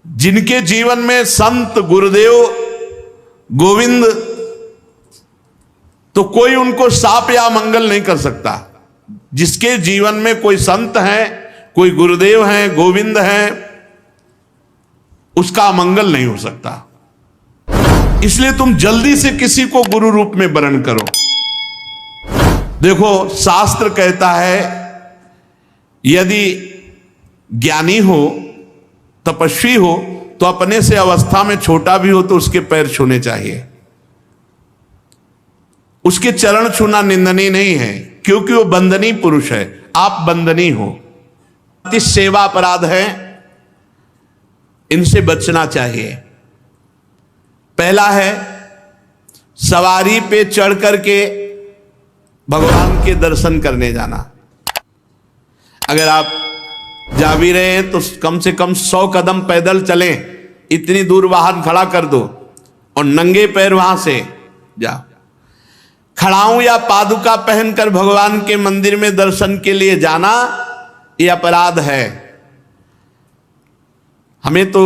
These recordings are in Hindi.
जिनके जीवन में संत गुरुदेव गोविंद, तो कोई उनको शाप या मंगल नहीं कर सकता। जिसके जीवन में कोई संत है, कोई गुरुदेव है, गोविंद है, उसका मंगल नहीं हो सकता। इसलिए तुम जल्दी से किसी को गुरु रूप में वरण करो। देखो, शास्त्र कहता है यदि ज्ञानी हो, तपस्वी हो, तो अपने से अवस्था में छोटा भी हो तो उसके पैर छूने चाहिए। उसके चरण छूना निंदनीय नहीं है, क्योंकि वो बंदनीय पुरुष है, आप बंदनीय हो। सेवा अपराध है, इनसे बचना चाहिए। पहला है सवारी पे चढ़ करके भगवान के दर्शन करने जाना। अगर आप जा भी रहे हैं तो कम से कम 100 कदम पैदल चलें, इतनी दूर वाहन खड़ा कर दो और नंगे पैर वहां से जाओ। खड़ाऊं या पादुका पहनकर भगवान के मंदिर में दर्शन के लिए जाना यह अपराध है। हमें तो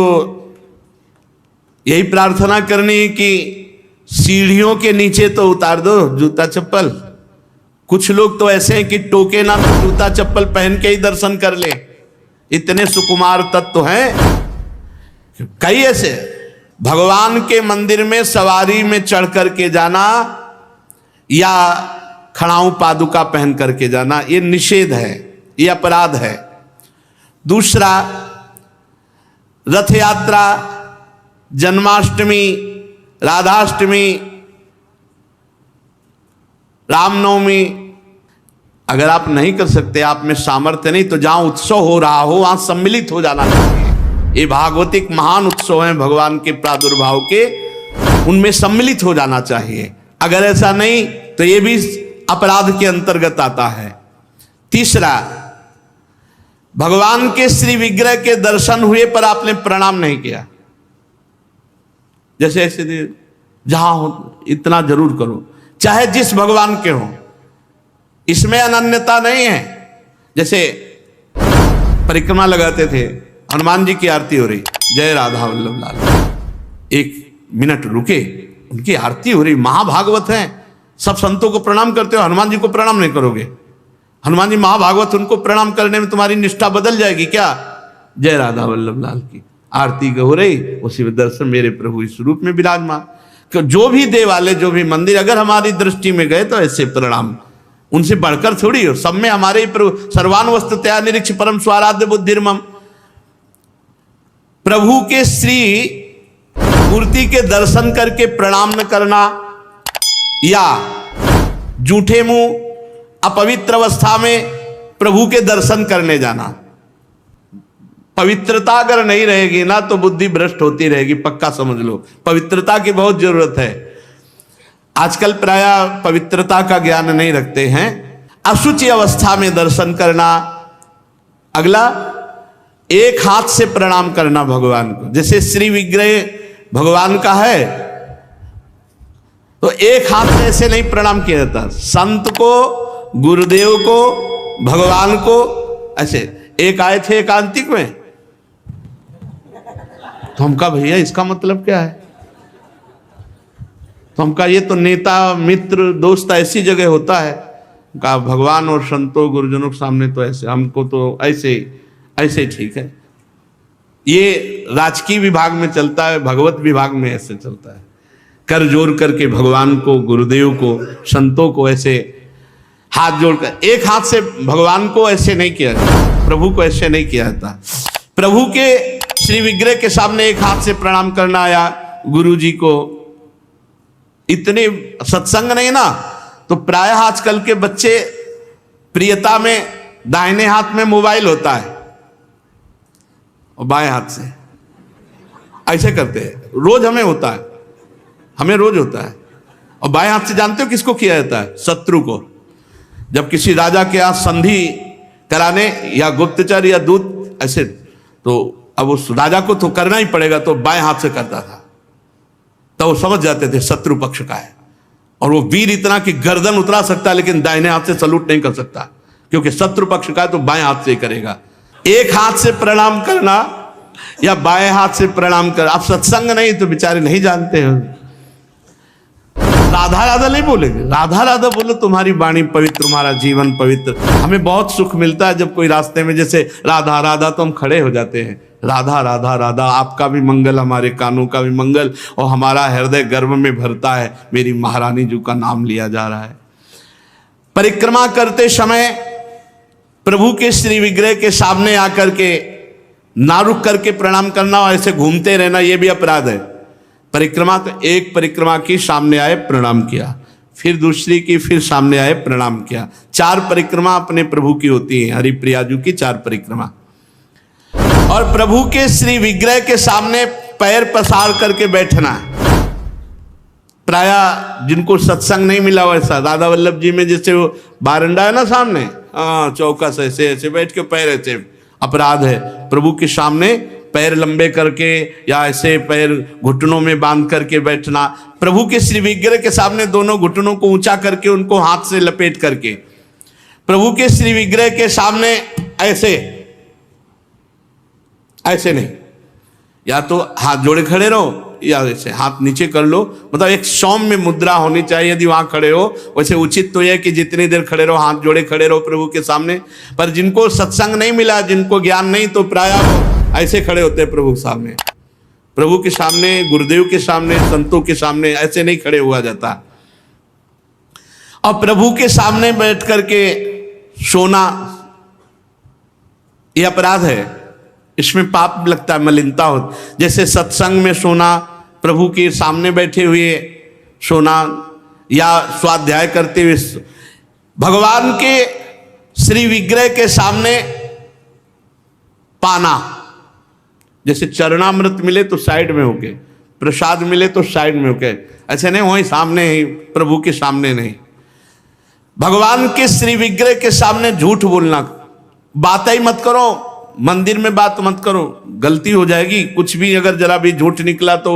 यही प्रार्थना करनी है कि सीढ़ियों के नीचे तो उतार दो जूता चप्पल। कुछ लोग तो ऐसे हैं कि टोके ना तो जूता चप्पल पहन के ही दर्शन कर ले। इतने सुकुमार तत्व हैं। कई ऐसे भगवान के मंदिर में सवारी में चढ़ करके जाना या खड़ाऊं पादुका पहन करके जाना, ये निषेध है, ये अपराध है। दूसरा, रथ यात्रा, जन्माष्टमी, राधाष्टमी, रामनवमी, अगर आप नहीं कर सकते, आप में सामर्थ्य नहीं, तो जहां उत्सव हो रहा हो वहां सम्मिलित हो जाना चाहिए। ये भागवतिक महान उत्सव हैं भगवान के प्रादुर्भाव के, उनमें सम्मिलित हो जाना चाहिए। अगर ऐसा नहीं तो ये भी अपराध के अंतर्गत आता है। तीसरा, भगवान के श्री विग्रह के दर्शन हुए पर आपने प्रणाम नहीं किया। जैसे ऐसे जहां हो इतना जरूर करो, चाहे जिस भगवान के हो, इसमें अनन्यता नहीं है। जैसे परिक्रमा लगाते थे, हनुमान जी की आरती हो रही, जय राधा वल्लभ लाल, 1 मिनट रुके, उनकी आरती हो रही, महाभागवत हैं, सब संतों को प्रणाम करते हो, हनुमान जी को प्रणाम नहीं करोगे? हनुमान जी महाभागवत, उनको प्रणाम करने में तुम्हारी निष्ठा बदल जाएगी क्या? जय राधा वल्लभ लाल की आरती हो रही, उसी में दर्शन मेरे प्रभु इस रूप में विराजमान। जो भी देवालय, जो भी मंदिर अगर हमारी दृष्टि में गए तो ऐसे प्रणाम, उनसे बढ़कर थोड़ी हो। सब में हमारे ही प्रभु, सर्वान वस्तुतया निरीक्ष परम स्वाराध्य बुद्धिर्मम। प्रभु के श्री मूर्ति के दर्शन करके प्रणाम न करना या जूठे मुंह अपवित्र अवस्था में प्रभु के दर्शन करने जाना। पवित्रता अगर नहीं रहेगी ना तो बुद्धि भ्रष्ट होती रहेगी, पक्का समझ लो। पवित्रता की बहुत जरूरत है। आजकल प्रायः पवित्रता का ज्ञान नहीं रखते हैं। अशुचि अवस्था में दर्शन करना। अगला, एक हाथ से प्रणाम करना भगवान को। जैसे श्री विग्रह भगवान का है तो एक हाथ से ऐसे नहीं प्रणाम किया जाता। संत को, गुरुदेव को, भगवान को ऐसे। एक आए थे एकांतिक में, तो हम कहा भैया इसका मतलब क्या है? तो हम कहा ये तो नेता मित्र दोस्त ऐसी जगह होता है। कहा भगवान और संतों गुरुजनों के सामने तो ऐसे, हमको तो ऐसे ऐसे ठीक है। ये राजकीय विभाग में चलता है, भगवत विभाग में ऐसे चलता है। कर जोड़ करके भगवान को, गुरुदेव को, संतों को ऐसे हाथ जोड़कर, एक हाथ से भगवान को ऐसे नहीं किया जाता, प्रभु को ऐसे नहीं किया जाता। प्रभु के श्री विग्रह के सामने एक हाथ से प्रणाम करना या गुरु जी को, इतने सत्संग नहीं ना, तो प्रायः आजकल के बच्चे प्रियता में दाहिने हाथ में मोबाइल होता है और बाएं हाथ से ऐसे करते हैं। रोज हमें होता है, हमें रोज होता है। और बाएं हाथ से जानते हो किसको किया जाता है? शत्रु को। जब किसी राजा के यहाँ संधि कराने या गुप्तचर या दूत ऐसे, तो अब उस राजा को तो करना ही पड़ेगा, तो बाएं हाथ से करता था। तो वो समझ जाते थे शत्रु पक्ष का है, और वो वीर इतना कि गर्दन उतरा सकता है लेकिन दाहिने हाथ से सलूट नहीं कर सकता, क्योंकि शत्रु पक्ष का है तो बाएं हाथ से ही करेगा। एक हाथ से प्रणाम करना या बाएं हाथ से प्रणाम कर। आप सत्संग नहीं तो बेचारे नहीं जानते हो, राधा राधा नहीं बोलेंगे, राधा राधा बोलो तुम्हारी वाणी पवित्र, तुम्हारा जीवन पवित्र। हमें बहुत सुख मिलता है जब कोई रास्ते में जैसे राधा राधा तो हम खड़े हो जाते हैं, राधा राधा राधा। आपका भी मंगल, हमारे कानों का भी मंगल, और हमारा हृदय गर्व में भरता है, मेरी महारानी जी का नाम लिया जा रहा है। परिक्रमा करते समय प्रभु के श्री विग्रह के सामने आकर के ना रुक करके प्रणाम करना और ऐसे घूमते रहना, यह भी अपराध है। परिक्रमा तो एक परिक्रमा की, सामने आए प्रणाम किया, फिर दूसरी की, फिर सामने आए प्रणाम किया। 4 परिक्रमा अपने प्रभु की होती है, हरिप्रिया जी की 4 परिक्रमा। और प्रभु के श्री विग्रह के सामने पैर पसार करके बैठना है। प्राय जिनको सत्संग नहीं मिला वैसा, राधा वल्लभ जी में जैसे वो बारंडा है ना सामने, चौकस ऐसे ऐसे बैठ के पैर ऐसे, अपराध है। प्रभु के सामने पैर लंबे करके या ऐसे पैर घुटनों में बांध करके बैठना। प्रभु के श्री विग्रह के सामने दोनों घुटनों को ऊंचा करके उनको हाथ से लपेट करके प्रभु के श्री विग्रह के सामने ऐसे ऐसे नहीं, या तो हाथ जोड़े खड़े रहो या ऐसे हाथ नीचे कर लो, मतलब एक सौम्य मुद्रा होनी चाहिए। यदि वहां खड़े हो वैसे उचित तो यह कि जितनी देर खड़े रहो हाथ जोड़े खड़े रहो प्रभु के सामने। पर जिनको सत्संग नहीं मिला, जिनको ज्ञान नहीं, तो प्राय ऐसे खड़े होते हैं प्रभु के सामने। प्रभु के सामने, गुरुदेव के सामने, संतों के सामने ऐसे नहीं खड़े हुआ जाता। और प्रभु के सामने बैठ करके सोना यह अपराध है, इसमें पाप लगता है, मलिनता हो। जैसे सत्संग में सोना, प्रभु के सामने बैठे हुए सोना, या स्वाध्याय करते हुए, भगवान के श्री विग्रह के सामने पाना। जैसे चरणामृत मिले तो साइड में होके, प्रसाद मिले तो साइड में होके, ऐसे नहीं वही सामने ही, प्रभु के सामने नहीं। भगवान के श्री विग्रह के सामने झूठ बोलना, बात ही मत करो, मंदिर में बात मत करो, गलती हो जाएगी। कुछ भी अगर जरा भी झूठ निकला तो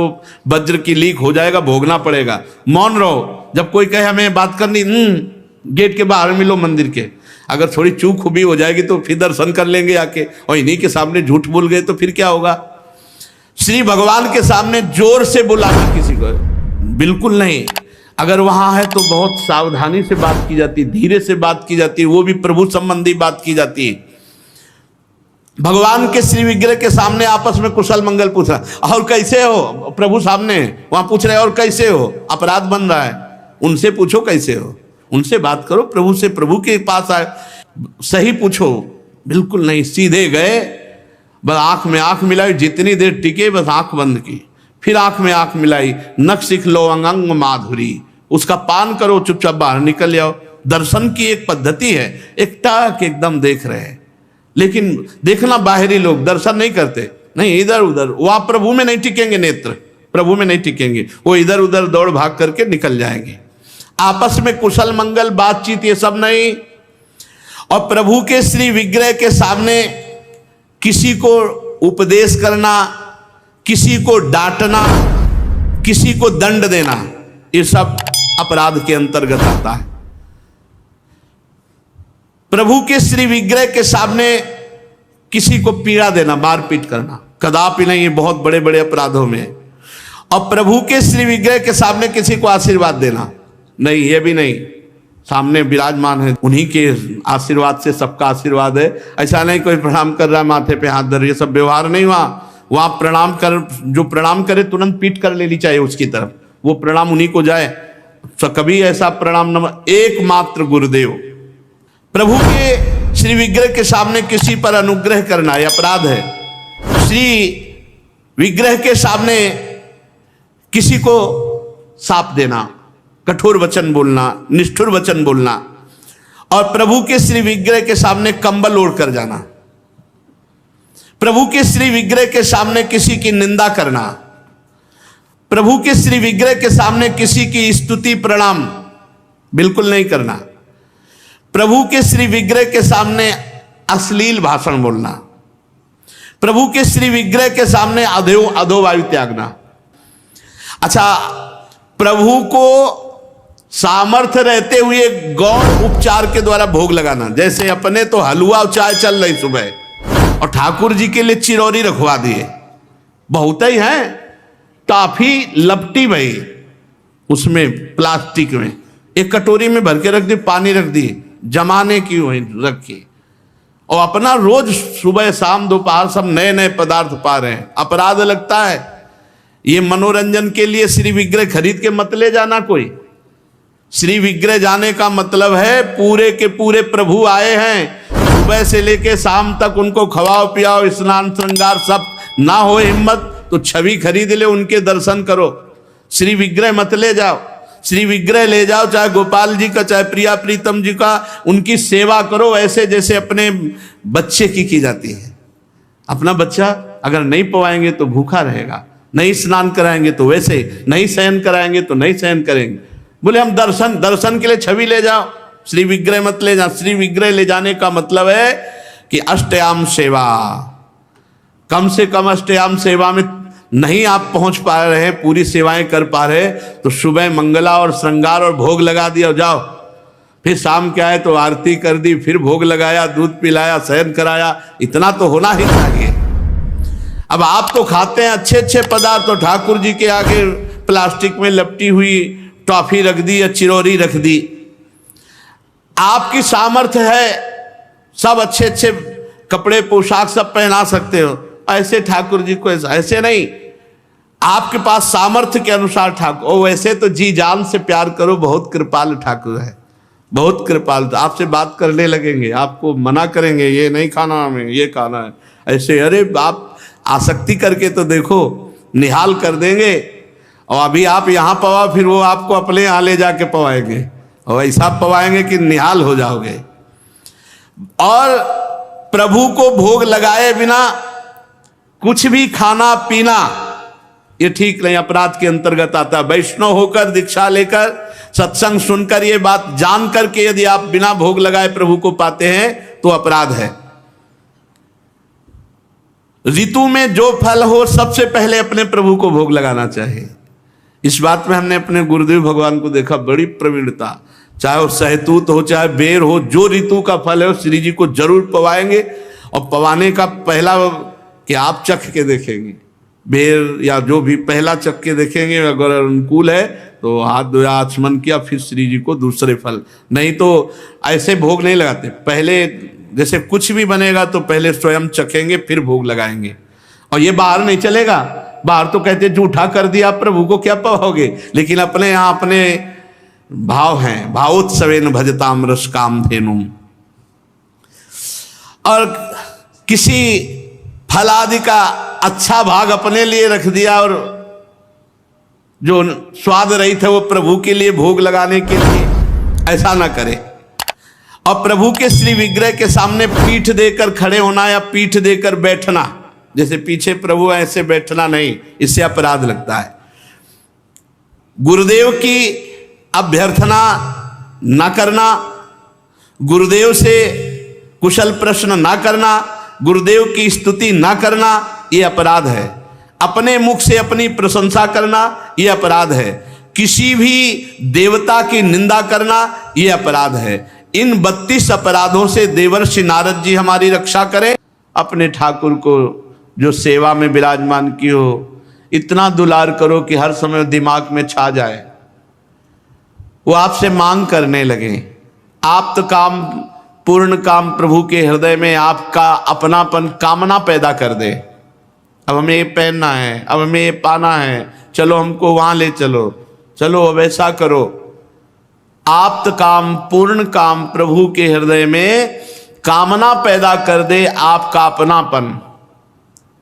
वज्र की लीक हो जाएगा, भोगना पड़ेगा। मौन रहो। जब कोई कहे हमें बात करनी, गेट के बाहर मिलो मंदिर के। अगर थोड़ी चूक भी हो जाएगी तो फिर दर्शन कर लेंगे आके, और इन्हीं के सामने झूठ बोल गए तो फिर क्या होगा। श्री भगवान के सामने जोर से बुलाना किसी को बिल्कुल नहीं। अगर वहां है तो बहुत सावधानी से बात की जाती, धीरे से बात की जाती है, वो भी प्रभु संबंधी बात की जाती है। भगवान के श्री विग्रह के सामने आपस में कुशल मंगल पूछ रहा, और कैसे हो, प्रभु सामने वहां पूछ रहे और कैसे हो, अपराध बन रहा है। उनसे पूछो कैसे हो, उनसे बात करो, प्रभु से, प्रभु के पास आए सही पूछो। बिल्कुल नहीं, सीधे गए, बस आंख में आंख मिलाई, जितनी देर टिके बस आंख बंद की, फिर आंख में आंख मिलाई, नख सीख लो अंग अंग माधुरी, उसका पान करो, चुपचाप बाहर निकल जाओ। दर्शन की एक पद्धति है, एक टाक एकदम देख रहे हैं, लेकिन देखना बाहरी लोग दर्शन नहीं करते, नहीं इधर उधर, वहां प्रभु में नहीं टिकेंगे, नेत्र प्रभु में नहीं टिकेंगे, वो इधर उधर दौड़ भाग करके निकल जाएंगे। आपस में कुशल मंगल बातचीत ये सब नहीं। और प्रभु के श्री विग्रह के सामने किसी को उपदेश करना, किसी को डांटना, किसी को दंड देना, ये सब अपराध के अंतर्गत आता है। प्रभु के श्री विग्रह के सामने किसी को पीड़ा देना, मारपीट करना, कदापि नहीं, ये बहुत बड़े बड़े अपराधों में। और प्रभु के श्री विग्रह के सामने किसी को आशीर्वाद देना, नहीं, ये भी नहीं। सामने विराजमान है, उन्हीं के आशीर्वाद से सबका आशीर्वाद है। ऐसा नहीं कोई प्रणाम कर रहा है माथे पे हाथ धर, ये सब व्यवहार नहीं। वहाँ प्रणाम कर, जो प्रणाम करे तुरंत पीट कर लेनी चाहिए उसकी तरफ, वो प्रणाम उन्हीं को जाए। तो कभी ऐसा प्रणाम न, एकमात्र गुरुदेव। प्रभु के श्री विग्रह के सामने किसी पर अनुग्रह करना यह अपराध है। श्री विग्रह के सामने किसी को साप देना, कठोर वचन बोलना, निष्ठुर वचन बोलना, और प्रभु के श्री विग्रह के सामने कंबल ओढ़ कर जाना, प्रभु के श्री विग्रह के सामने किसी की निंदा करना, प्रभु के श्री विग्रह के सामने किसी की स्तुति प्रणाम बिल्कुल नहीं करना, प्रभु के श्री विग्रह के सामने अश्लील भाषण बोलना, प्रभु के श्री विग्रह के सामने अधो वायु त्यागना। अच्छा, प्रभु को सामर्थ्य रहते हुए गौण उपचार के द्वारा भोग लगाना, जैसे अपने तो हलवा और चाय चल रही सुबह और ठाकुर जी के लिए चिरौरी रखवा दिए, बहुत ही है, टॉफी लपटी भई उसमें प्लास्टिक में, एक कटोरी में भर के रख दी, पानी रख दी, जमाने की वही रखी, और अपना रोज सुबह शाम दोपहर सब नए नए पदार्थ पा रहे हैं। अपराध लगता है। ये मनोरंजन के लिए श्री विग्रह खरीद के मत ले जाना। कोई श्री विग्रह जाने का मतलब है पूरे के पूरे प्रभु आए हैं, सुबह से लेके शाम तक उनको खवाओ पियाओ, स्नान श्रृंगार सब ना हो हिम्मत तो छवि खरीद ले, उनके दर्शन करो। श्री विग्रह मत ले जाओ। श्री विग्रह ले जाओ, चाहे गोपाल जी का, चाहे प्रिया प्रीतम जी का, उनकी सेवा करो ऐसे जैसे अपने बच्चे की जाती है। अपना बच्चा अगर नहीं पवाएंगे तो भूखा रहेगा, नहीं स्नान कराएंगे तो वैसे, नहीं शयन कराएंगे तो नहीं शयन करेंगे। बोले हम दर्शन के लिए छवि ले जाओ, श्री विग्रह मत ले जाओ। श्री विग्रह ले जाने का मतलब है कि अष्टयाम सेवा, कम से कम अष्टयाम सेवा में नहीं आप पहुंच पा रहे हैं, पूरी सेवाएं कर पा रहे, तो सुबह मंगला और श्रृंगार और भोग लगा दिया, जाओ। फिर शाम क्या है तो आरती कर दी, फिर भोग लगाया, दूध पिलाया, शयन कराया, इतना तो होना ही चाहिए। अब आप तो खाते हैं अच्छे अच्छे पदार्थ, तो ठाकुर जी के आगे प्लास्टिक में लपटी हुई टॉफी रख दी या चिरौरी रख दी। आपकी सामर्थ्य है, सब अच्छे अच्छे कपड़े पोशाक सब पहना सकते हो, ऐसे ठाकुर जी को ऐसे नहीं। आपके पास सामर्थ्य के अनुसार ठाकुर, ओ वैसे तो जी जान से प्यार करो, बहुत कृपाल ठाकुर है, बहुत कृपाल। तो आपसे बात करने लगेंगे, आपको मना करेंगे, ये नहीं खाना हमें, ये खाना है ऐसे। अरे आप आसक्ति करके तो देखो, निहाल कर देंगे। और अभी आप यहाँ पवाओ, फिर वो आपको अपने यहाँ ले जाके पवाएंगे, और ऐसा पवाएंगे कि निहाल हो जाओगे। और प्रभु को भोग लगाए बिना कुछ भी खाना पीना ये ठीक नहीं, अपराध के अंतर्गत आता है। वैष्णव होकर, दीक्षा लेकर, सत्संग सुनकर, ये बात जान करके यदि आप बिना भोग लगाए प्रभु को पाते हैं तो अपराध है। ऋतु में जो फल हो सबसे पहले अपने प्रभु को भोग लगाना चाहिए। इस बात में हमने अपने गुरुदेव भगवान को देखा, बड़ी प्रवीणता। चाहे वो सहतूत हो, चाहे बेर हो, जो ऋतु का फल है वो श्री जी को जरूर पवाएंगे। और पवाने का पहला कि आप चख के देखेंगे, बेर या जो भी पहला चख के देखेंगे, अगर अनुकूल है तो हाथ धोया, आचमन किया, फिर श्री जी को दूसरे फल। नहीं तो ऐसे भोग नहीं लगाते, पहले जैसे कुछ भी बनेगा तो पहले स्वयं चखेंगे फिर भोग लगाएंगे। और ये बाहर नहीं चलेगा, बाहर तो कहते झूठा कर दिया प्रभु को क्या पाओगे, लेकिन अपने यहाँ अपने भाव हैं, भावोत्सवेन भजताम रस काम धेनुम। और किसी फल आदि का अच्छा भाग अपने लिए रख दिया और जो स्वाद रहित है वो प्रभु के लिए भोग लगाने के लिए, ऐसा ना करे। और प्रभु के श्री विग्रह के सामने पीठ देकर खड़े होना या पीठ देकर बैठना, जैसे पीछे प्रभु ऐसे बैठना नहीं, इससे अपराध लगता है। गुरुदेव की अभ्यर्थना ना करना, गुरुदेव से कुशल प्रश्न ना करना, गुरुदेव की स्तुति ना करना, ये अपराध है। अपने मुख से अपनी प्रशंसा करना ये अपराध है। किसी भी देवता की निंदा करना ये अपराध है। इन 32 अपराधों से देवर्षि नारद जी हमारी रक्षा करें। अपने ठाकुर को जो सेवा में विराजमान की हो, इतना दुलार करो कि हर समय दिमाग में छा जाए, वो आपसे मांग करने लगे। आप तो काम पूर्ण काम प्रभु के हृदय में आपका अपनापन कामना पैदा कर दे। अब हमें ये पहनना है, अब हमें ये पाना है, चलो हमको वहां ले चलो, चलो अब ऐसा करो। आप्त काम पूर्ण काम प्रभु के हृदय में कामना पैदा कर दे, आपका अपनापन,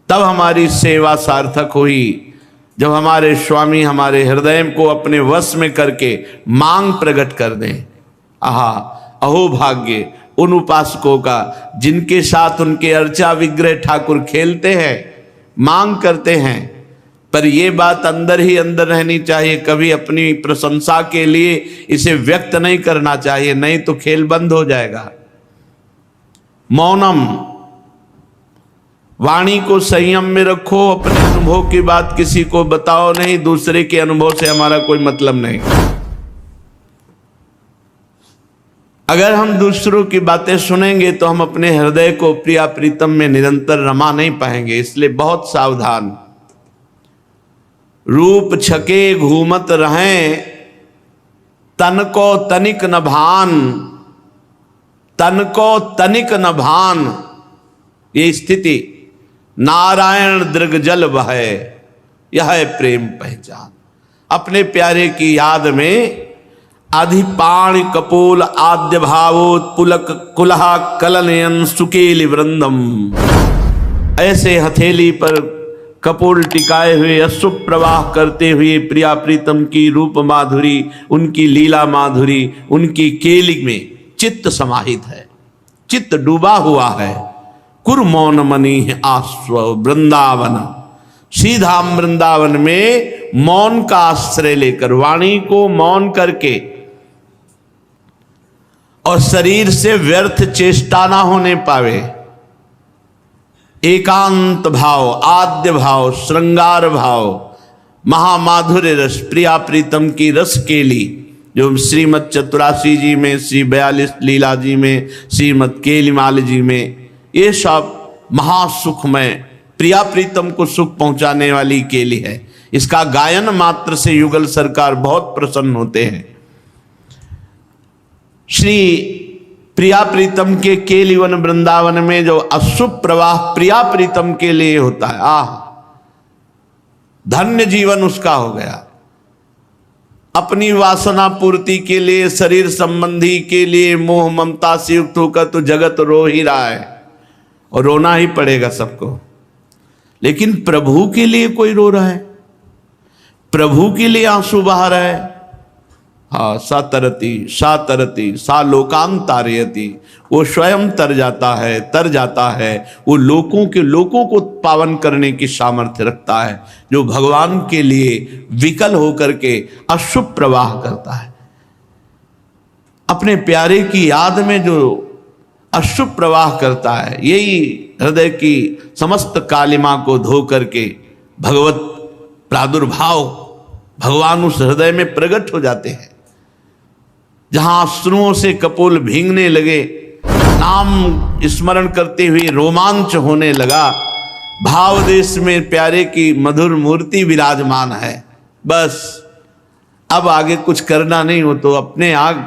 तब हमारी सेवा सार्थक हुई। जब हमारे स्वामी हमारे हृदय को अपने वश में करके मांग प्रकट कर दें। आहा, अहो भाग्य उन उपासकों का जिनके साथ उनके अर्चा विग्रह ठाकुर खेलते हैं, मांग करते हैं, पर ये बात अंदर ही अंदर रहनी चाहिए। कभी अपनी प्रशंसा के लिए इसे व्यक्त नहीं करना चाहिए, नहीं तो खेल बंद हो जाएगा। मौनम, वाणी को संयम में रखो, अपने अनुभव की बात किसी को बताओ नहीं, दूसरे के अनुभव से हमारा कोई मतलब नहीं। अगर हम दूसरों की बातें सुनेंगे तो हम अपने हृदय को प्रिया प्रीतम में निरंतर रमा नहीं पाएंगे। इसलिए बहुत सावधान। रूप छके घूमत रहें, तन को तनिक न भान, तन को तनिक न भान। ये स्थिति नारायण दृग जल बहे, यह है प्रेम पहचान। अपने प्यारे की याद में आधिपाण कपोल आद्य भावोत्पुलक कुलहा कलनयन सुकेली वृंदम, ऐसे हथेली पर कपोल टिकाए हुए अश्रु प्रवाह करते हुए प्रिया प्रीतम की रूप माधुरी, उनकी लीला माधुरी, उनकी केली में चित्त समाहित है, चित्त डूबा हुआ है। कुर मौन मनी आस्व वृंदावन, सीधा वृंदावन में मौन का आश्रय लेकर, वाणी को मौन करके और शरीर से व्यर्थ चेष्टा ना होने पावे, एकांत भाव, आद्य भाव, श्रृंगार भाव, महामाधुर्य रस, प्रिया प्रीतम की रस केली, जो श्रीमद चतुरासी जी में, श्री 42 लीला जी में, श्रीमद केलीमाल जी में, ये सब महासुखमय प्रिया प्रीतम को सुख पहुंचाने वाली केली है। इसका गायन मात्र से युगल सरकार बहुत प्रसन्न होते हैं। श्री प्रिया प्रीतम के केलीवन वृंदावन में जो अश्रु प्रवाह प्रिया प्रीतम के लिए होता है, आह धन्य जीवन उसका हो गया। अपनी वासना पूर्ति के लिए, शरीर संबंधी के लिए मोह ममता से युक्त होकर तो जगत रो ही रहा है और रोना ही पड़ेगा सबको, लेकिन प्रभु के लिए कोई रो रहा है, प्रभु के लिए आंसू बहा रहा है। हाँ, सा तरती सा लोकान तारयति, वो स्वयं तर जाता है, वो लोगों को पावन करने की सामर्थ्य रखता है, जो भगवान के लिए विकल होकर के अशुभ प्रवाह करता है। अपने प्यारे की याद में जो अशुभ प्रवाह करता है, यही हृदय की समस्त कालिमा को धो करके भगवत प्रादुर्भाव, भगवान उस हृदय में प्रकट हो जाते हैं। जहां अश्रुओं से कपोल भींगने लगे, नाम स्मरण करते हुए रोमांच होने लगा, भाव देश में प्यारे की मधुर मूर्ति विराजमान है। बस अब आगे कुछ करना नहीं हो तो अपने आग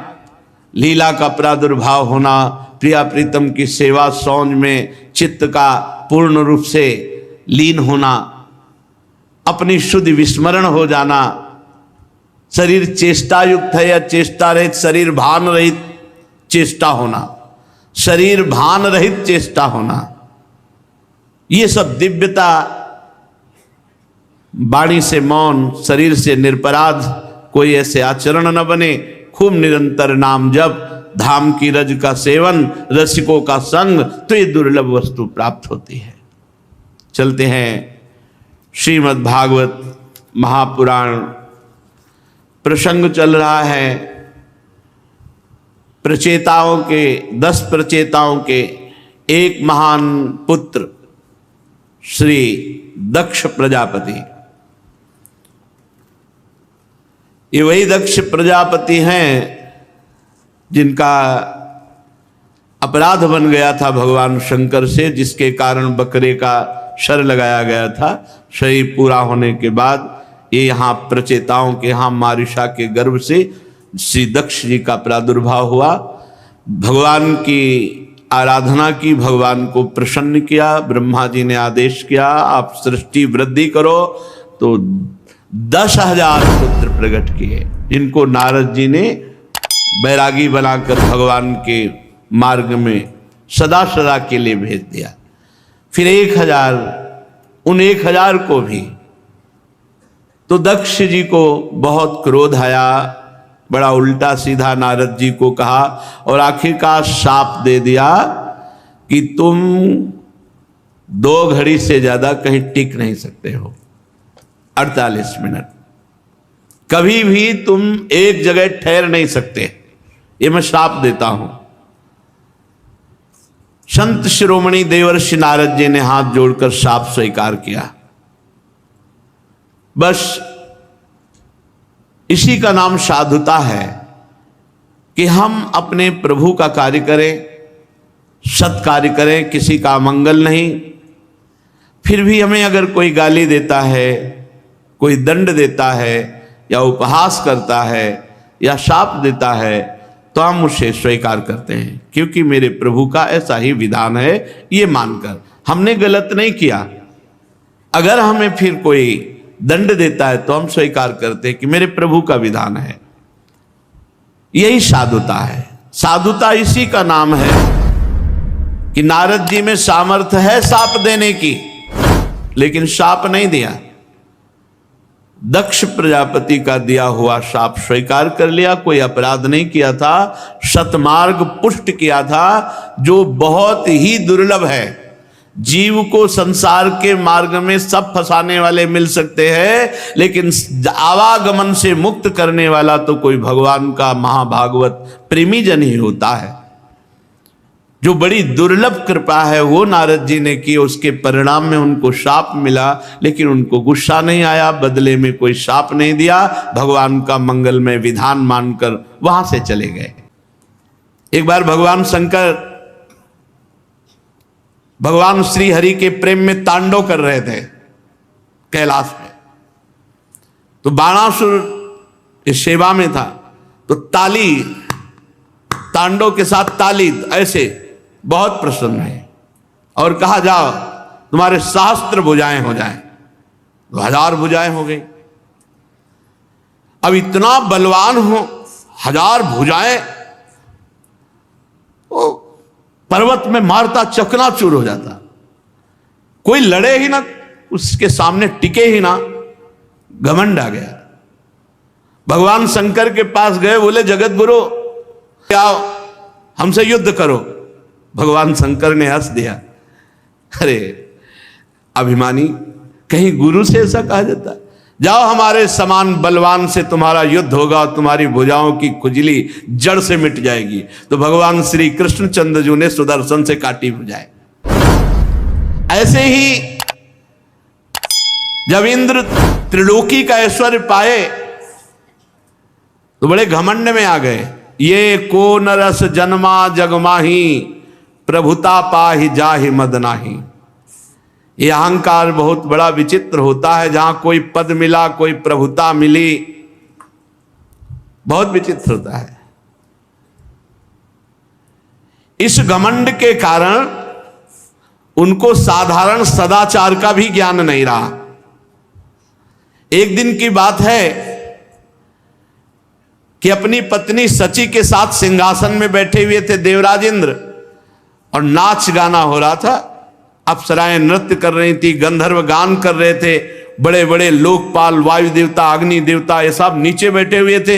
लीला का प्रादुर्भाव होना, प्रिया प्रीतम की सेवा सौंज में चित्त का पूर्ण रूप से लीन होना, अपनी शुद्ध विस्मरण हो जाना, शरीर चेष्टा युक्त है या चेष्टा रहित, शरीर भान रहित चेष्टा होना, शरीर भान रहित चेष्टा होना, ये सब दिव्यता, वाणी से मौन, शरीर से निरपराध कोई ऐसे आचरण न बने। खूब निरंतर नाम जप, धाम की रज का सेवन, रसिकों का संग, तो ये दुर्लभ वस्तु प्राप्त होती है। चलते हैं श्रीमद् भागवत महापुराण, प्रसंग चल रहा है प्रचेताओं के, 10 प्रचेताओं के एक महान पुत्र श्री दक्ष प्रजापति। ये वही दक्ष प्रजापति हैं जिनका अपराध बन गया था भगवान शंकर से, जिसके कारण बकरे का शर लगाया गया था। शरीर पूरा होने के बाद ये यहाँ प्रचेताओं के यहाँ मारिशा के गर्भ से श्री दक्ष जी का प्रादुर्भाव हुआ। भगवान की आराधना की, भगवान को प्रसन्न किया। ब्रह्मा जी ने आदेश किया आप सृष्टि वृद्धि करो, तो 10,000 पुत्र प्रकट किए, जिनको नारद जी ने बैरागी बनाकर भगवान के मार्ग में सदा सदा के लिए भेज दिया। फिर 1,000, उन 1,000 को भी, तो दक्ष जी को बहुत क्रोध आया, बड़ा उल्टा सीधा नारद जी को कहा और आखिरकार शाप दे दिया कि तुम 2 घड़ी से ज्यादा कहीं टिक नहीं सकते हो, 48 मिनट कभी भी तुम एक जगह ठहर नहीं सकते, ये मैं शाप देता हूं। संत शिरोमणि देवर्षि नारद जी ने हाथ जोड़कर शाप स्वीकार किया। बस इसी का नाम साधुता है कि हम अपने प्रभु का कार्य करें, सत कार्य करें, किसी का मंगल नहीं। फिर भी हमें अगर कोई गाली देता है कोई दंड देता है या उपहास करता है या शाप देता है तो हम उसे स्वीकार करते हैं, क्योंकि मेरे प्रभु का ऐसा ही विधान है, ये मानकर हमने गलत नहीं किया। अगर हमें फिर कोई दंड देता है तो हम स्वीकार करते हैं कि मेरे प्रभु का विधान है। यही साधुता है। साधुता इसी का नाम है कि नारद जी में सामर्थ्य है शाप देने की, लेकिन शाप नहीं दिया। दक्ष प्रजापति का दिया हुआ शाप स्वीकार कर लिया, कोई अपराध नहीं किया था, सतमार्ग पुष्ट किया था, जो बहुत ही दुर्लभ है। जीव को संसार के मार्ग में सब फंसाने वाले मिल सकते हैं, लेकिन आवागमन से मुक्त करने वाला तो कोई भगवान का महाभागवत प्रेमी जन ही होता है। जो बड़ी दुर्लभ कृपा है वो नारद जी ने की, उसके परिणाम में उनको शाप मिला, लेकिन उनको गुस्सा नहीं आया, बदले में कोई शाप नहीं दिया, भगवान का मंगलमय विधान मानकर वहां से चले गए। एक बार भगवान शंकर भगवान श्री हरि के प्रेम में तांडव कर रहे थे कैलाश में, तो बाणासुर इस सेवा में था, तो तांडव के साथ ताली ऐसे बहुत प्रसन्न है और कहा जाओ तुम्हारे सहस्त्र भुजाएं हो जाएं, 1000 भुजाएं हो गई। अब इतना बलवान हो, 1000 भुजाएं, वो पर्वत में मारता चकनाचूर हो जाता, कोई लड़े ही ना, उसके सामने टिके ही ना, घमंड आ गया। भगवान शंकर के पास गए, बोले जगत गुरु आओ हमसे युद्ध करो। भगवान शंकर ने हंस दिया, अरे अभिमानी, कहीं गुरु से ऐसा कहा जाता? जाओ हमारे समान बलवान से तुम्हारा युद्ध होगा, तुम्हारी भुजाओं की खुजली जड़ से मिट जाएगी। तो भगवान श्री कृष्णचंद्र जी ने सुदर्शन से काटी भुजाएं। ऐसे ही जब इंद्र त्रिलोकी का ऐश्वर्य पाए तो बड़े घमंड में आ गए। ये को नरस जन्मा जगमाही, प्रभुता पाहि जाहि मद नाही। ये अहंकार बहुत बड़ा विचित्र होता है। जहां कोई पद मिला, कोई प्रभुता मिली, बहुत विचित्र होता है। इस घमंड के कारण उनको साधारण सदाचार का भी ज्ञान नहीं रहा। एक दिन की बात है कि अपनी पत्नी सची के साथ सिंहासन में बैठे हुए थे देवराज इंद्र, और नाच गाना हो रहा था। अप्सराएं नृत्य कर रही थी, गंधर्व गान कर रहे थे, बड़े बड़े लोकपाल, वायु देवता, अग्नि देवता, ये सब नीचे बैठे हुए थे।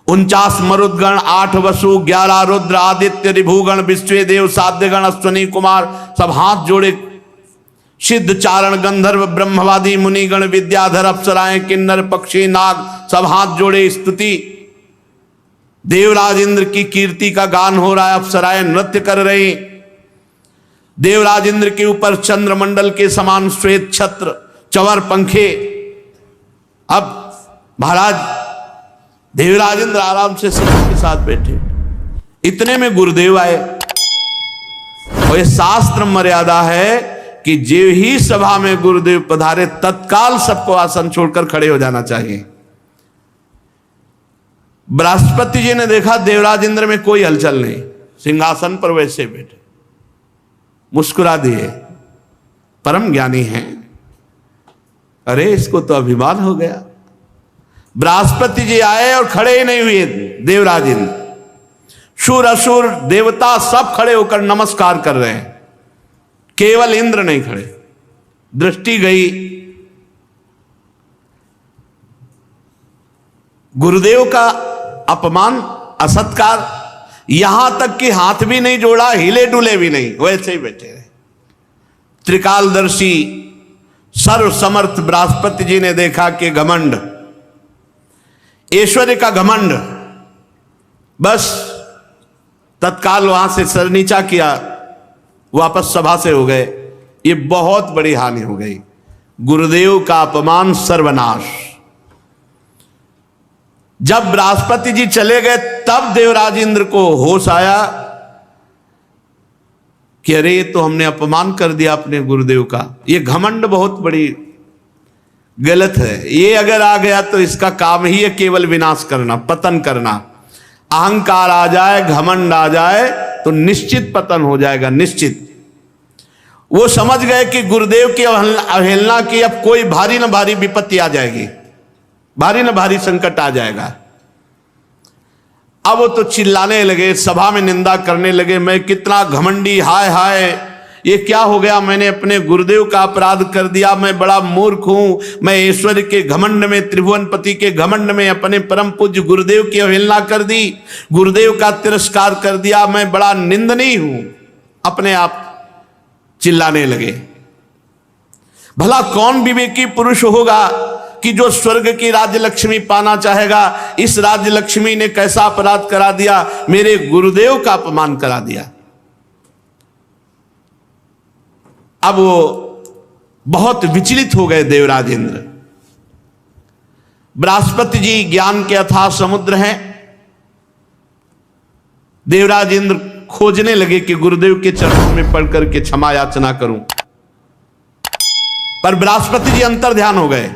49 मरुदगण, 8 वसु, 11 रुद्र, आदित्य, रिभुगण, विश्वे देव, साध्यगण, अश्वनी कुमार, सब हाथ जोड़े। सिद्ध, चारण, गंधर्व, ब्रह्मवादी, मुनिगण, विद्याधर, अप्सराएं, किन्नर, पक्षी, नाग, सब हाथ जोड़े स्तुति। देवराज इंद्र की कीर्ति का गान हो रहा है, अप्सराएं नृत्य कर रही। देवराज इंद्र के ऊपर चंद्रमंडल के समान श्वेत छत्र, चंवर पंखे। अब महाराज देवराज इंद्र आराम से सबके साथ बैठे। इतने में गुरुदेव आए, और ये शास्त्र मर्यादा है कि जो ही सभा में गुरुदेव पधारे तत्काल सबको आसन छोड़कर खड़े हो जाना चाहिए। बृहस्पति जी ने देखा देवराज इंद्र में कोई हलचल नहीं, सिंहासन पर वैसे बैठे, मुस्कुरा दिए। परम ज्ञानी हैं, अरे इसको तो अभिमान हो गया। बृहस्पति जी आए और खड़े ही नहीं हुए देवराज इंद्र। शूर असुर देवता सब खड़े होकर नमस्कार कर रहे हैं, केवल इंद्र नहीं खड़े। दृष्टि गई, गुरुदेव का अपमान, असत्कार, यहां तक कि हाथ भी नहीं जोड़ा, हिले डुले भी नहीं, वैसे ही बैठे रहे। त्रिकालदर्शी सर्व समर्थ बृहस्पति जी ने देखा कि घमंड, ऐश्वर्य का घमंड, बस तत्काल वहां से सर नीचा किया, वापस सभा से हो गए। ये बहुत बड़ी हानि हो गई। गुरुदेव का अपमान, सर्वनाश। जब बृहस्पति जी चले गए तब देवराज इंद्र को होश आया कि अरे तो हमने अपमान कर दिया अपने गुरुदेव का। ये घमंड बहुत बड़ी गलत है। ये अगर आ गया तो इसका काम ही है केवल विनाश करना, पतन करना। अहंकार आ जाए, घमंड आ जाए तो निश्चित पतन हो जाएगा, निश्चित। वो समझ गए कि गुरुदेव की अवहेलना की, अब कोई भारी न भारी विपत्ति आ जाएगी, भारी न भारी संकट आ जाएगा। अब वो तो चिल्लाने लगे, सभा में निंदा करने लगे, मैं कितना घमंडी, हाय हाय ये क्या हो गया, मैंने अपने गुरुदेव का अपराध कर दिया, मैं बड़ा मूर्ख हूं, मैं ईश्वर के घमंड में, त्रिभुवनपति के घमंड में अपने परम पूज्य गुरुदेव की अवहेलना कर दी, गुरुदेव का तिरस्कार कर दिया, मैं बड़ा निंदनीय हूं। अपने आप चिल्लाने लगे। भला कौन विवेकी पुरुष होगा कि जो स्वर्ग की राज्य लक्ष्मी पाना चाहेगा? इस राज्य लक्ष्मी ने कैसा अपराध करा दिया, मेरे गुरुदेव का अपमान करा दिया। अब वो बहुत विचलित हो गए देवराज इंद्र। बृहस्पति जी ज्ञान के अथाह समुद्र हैं। देवराज इंद्र खोजने लगे कि गुरुदेव के चरणों में पड़ करके क्षमा याचना करूं, पर बृहस्पति जी अंतर ध्यान हो गए।